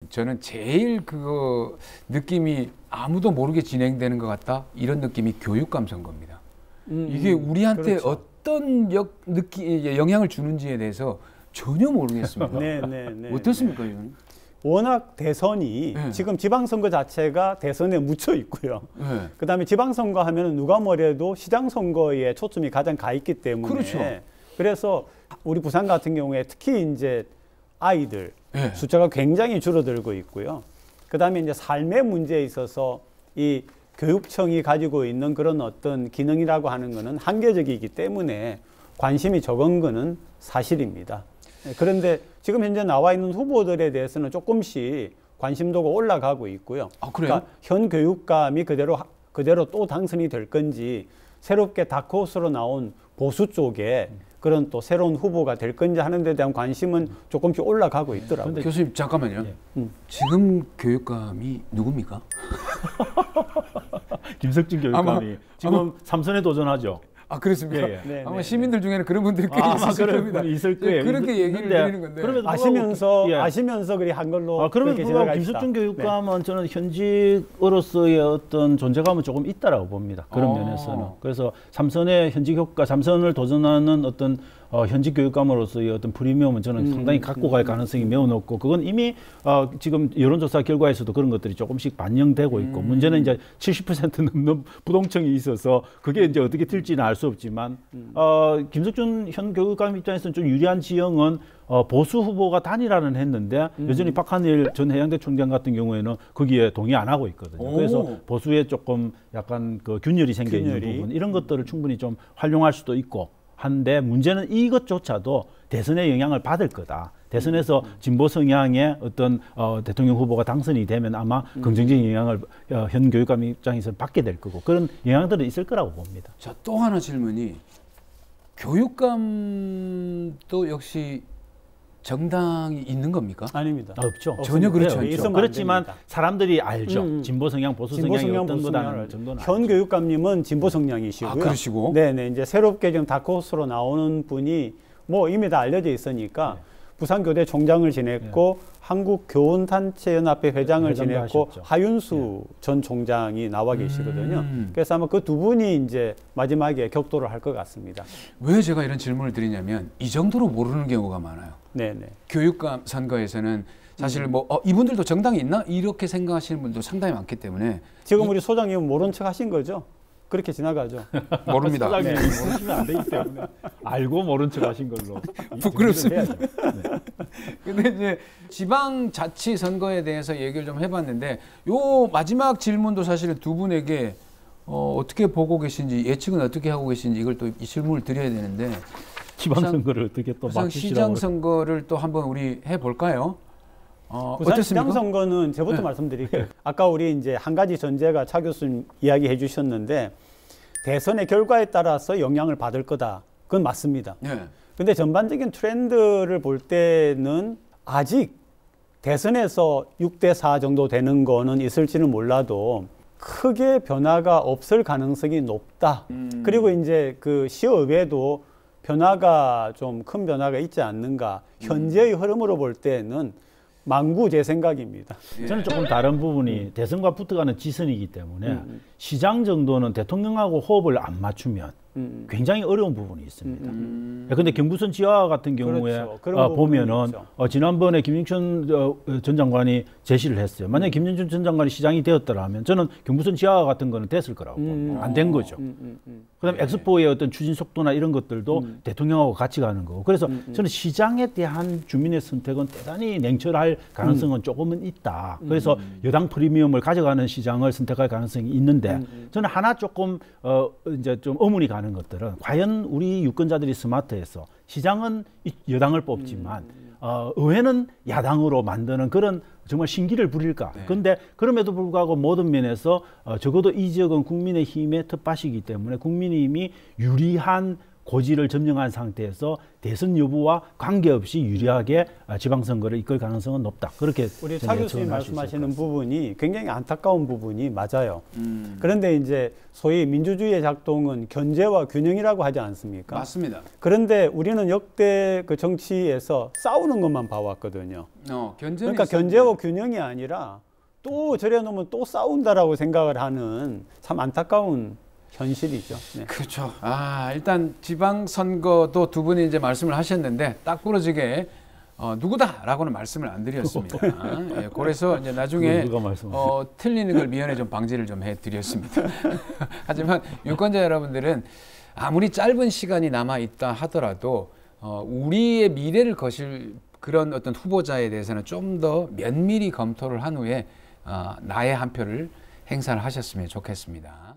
저는 제일 그거 느낌이 아무도 모르게 진행되는 것 같다 이런 느낌이 교육감 선거입니다. 이게 우리한테 그렇죠. 어떤 영향을 주는지에 대해서 전혀 모르겠습니다. 네. 어떻습니까, 이건? 워낙 대선이 네. 지금 지방선거 자체가 대선에 묻혀 있고요. 네. 그다음에 지방선거 하면은 누가 뭐래도 시장선거에 초점이 가장 가 있기 때문에 그렇죠. 그래서 우리 부산 같은 경우에 특히 이제 아이들 네. 숫자가 굉장히 줄어들고 있고요. 그다음에 이제 삶의 문제에 있어서 이 교육청이 가지고 있는 그런 어떤 기능이라고 하는 거는 한계적이기 때문에 관심이 적은 거는 사실입니다. 그런데 지금 현재 나와 있는 후보들에 대해서는 조금씩 관심도가 올라가고 있고요. 아, 그래요? 그러니까 현 교육감이 그대로 또 당선이 될 건지 새롭게 다크호스로 나온 보수 쪽에 그런 또 새로운 후보가 될 건지 하는 데 대한 관심은 조금씩 올라가고 있더라고요. 교수님 잠깐만요. 지금 교육감이 누굽니까? 김석진 교육감이 지금 삼선에 도전하죠. 아, 그렇습니까? 네, 아마 네, 시민들 중에는 그런 분들이 꽤 아마 있을 그런 겁니다. 분이 있을 거예요. 그렇게 얘기를 드리는 건데. 그럼에도 아시면서 그리 한 걸로 그러면 그렇게 불구하고 지나가시다. 김석준 교육감은 저는 현직으로서의 어떤 존재감은 조금 있다라고 봅니다. 그런 면에서는. 그래서 삼선의 현직 효과, 삼선을 도전하는 어떤 현직 교육감으로서의 어떤 프리미엄은 저는 상당히 갖고 갈 가능성이 매우 높고, 그건 이미 지금 여론조사 결과에서도 그런 것들이 조금씩 반영되고 있고, 문제는 이제 70% 넘는 부동층이 있어서 그게 이제 어떻게 될지는 알 수 없지만, 김석준 현 교육감 입장에서는 좀 유리한 지형은 보수 후보가 단일화는 했는데 여전히 박한일 전 해양대 총장 같은 경우에는 거기에 동의 안 하고 있거든요. 그래서 보수에 조금 약간 그 균열이 생겨 있는 부분, 이런 것들을 충분히 좀 활용할 수도 있고 한데, 문제는 이것조차도 대선에 영향을 받을 거다. 대선에서 진보 성향의 어떤 대통령 후보가 당선이 되면 아마 긍정적인 영향을 현 교육감 입장에서 받게 될 거고, 그런 영향들은 있을 거라고 봅니다. 자, 또 하나 질문이, 교육감도 역시 정당이 있는 겁니까? 아닙니다. 없죠. 전혀 그렇지 않죠. 있으면 안 그렇지만 됩니다. 사람들이 알죠. 진보 성향, 보수 성향이 어떤 거다는 정도는 현 알죠. 교육감님은 진보 성향이시고요. 아, 그러시고? 네네. 이제 새롭게 지금 다크호스로 나오는 분이 뭐 이미 다 알려져 있으니까 부산교대 총장을 지냈고 한국교원단체연합회 회장을 지냈고 하셨죠. 하윤수 전 총장이 나와 계시거든요. 그래서 아마 그 두 분이 이제 마지막에 격돌을 할 것 같습니다. 왜 제가 이런 질문을 드리냐면, 이 정도로 모르는 경우가 많아요. 네네. 교육감 선거에서는 사실 뭐 이분들도 정당이 있나? 이렇게 생각하시는 분도 상당히 많기 때문에. 지금 우리 소장님은 모른 척 하신 거죠? 그렇게 지나가죠. 모릅니다. 소장님이 모르시면 안 되기 때문에 알고 모른 척 하신 걸로 부끄럽습니다. 근데 이제 지방자치 선거에 대해서 얘기를 좀 해봤는데, 요 마지막 질문도 사실은 두 분에게 어떻게 보고 계신지, 예측은 어떻게 하고 계신지, 이걸 또 이 질문을 드려야 되는데, 지방선거를 어떻게 또 부산 막히시라고. 시장 선거를 또 한번 우리 해볼까요? 부산 시장 어떻습니까? 선거는 제부터 말씀드릴게요. 아까 우리 이제 한 가지 전제가 차 교수님 이야기해 주셨는데, 대선의 결과에 따라서 영향을 받을 거다. 그건 맞습니다. 네. 근데 전반적인 트렌드를 볼 때는 아직 대선에서 6대4 정도 되는 거는 있을지는 몰라도 크게 변화가 없을 가능성이 높다. 그리고 이제 그 시의회도 변화가 좀 큰 변화가 있지 않는가. 현재의 흐름으로 볼 때는 만구 제 생각입니다. 저는 조금 다른 부분이 대선과 붙어가는 지선이기 때문에 시장 정도는 대통령하고 호흡을 안 맞추면 굉장히 어려운 부분이 있습니다. 그런데 경부선 지하 같은 경우에 그렇죠. 보면은 있죠. 지난번에 김영춘 전 장관이 제시를 했어요. 만약에 김영춘 전 장관이 시장이 되었더라면 저는 경부선 지하 같은 거는 됐을 거라고 봅니다. 안 된 거죠. 그다음에 엑스포의 어떤 추진 속도나 이런 것들도 대통령하고 같이 가는 거고. 그래서 저는 시장에 대한 주민의 선택은 대단히 냉철할 가능성은 조금은 있다. 그래서 여당 프리미엄을 가져가는 시장을 선택할 가능성이 있는데, 저는 하나 조금 이제 좀 의문이 가는 것들은, 과연 우리 유권자들이 스마트해서 시장은 여당을 뽑지만 의회는 야당으로 만드는 그런 정말 신기를 부릴까? 그런데 그럼에도 불구하고 모든 면에서 적어도 이 지역은 국민의힘의 텃밭이기 때문에 국민의힘이 유리한 고지를 점령한 상태에서 대선 여부와 관계없이 유리하게 지방선거를 이끌 가능성은 높다. 그렇게 우리 차 교수님 말씀하시는 부분이 굉장히 안타까운 부분이 맞아요. 음. 그런데 이제 소위 민주주의의 작동은 견제와 균형이라고 하지 않습니까? 맞습니다. 그런데 우리는 역대 그 정치에서 싸우는 것만 봐왔거든요. 견제는 그러니까 견제와 균형이 아니라 또 저래 놓으면 또 싸운다라고 생각을 하는 참 안타까운 현실이죠. 네. 그렇죠. 일단 지방선거도 두 분이 이제 말씀을 하셨는데 딱 부러지게 누구다라고는 말씀을 안 드렸습니다. 예, 그래서 이제 나중에 틀리는 걸 미연에 좀 방지를 좀 해드렸습니다. 하지만 유권자 여러분들은 아무리 짧은 시간이 남아 있다 하더라도 우리의 미래를 거실 그런 어떤 후보자에 대해서는 좀 더 면밀히 검토를 한 후에 나의 한 표를 행사를 하셨으면 좋겠습니다.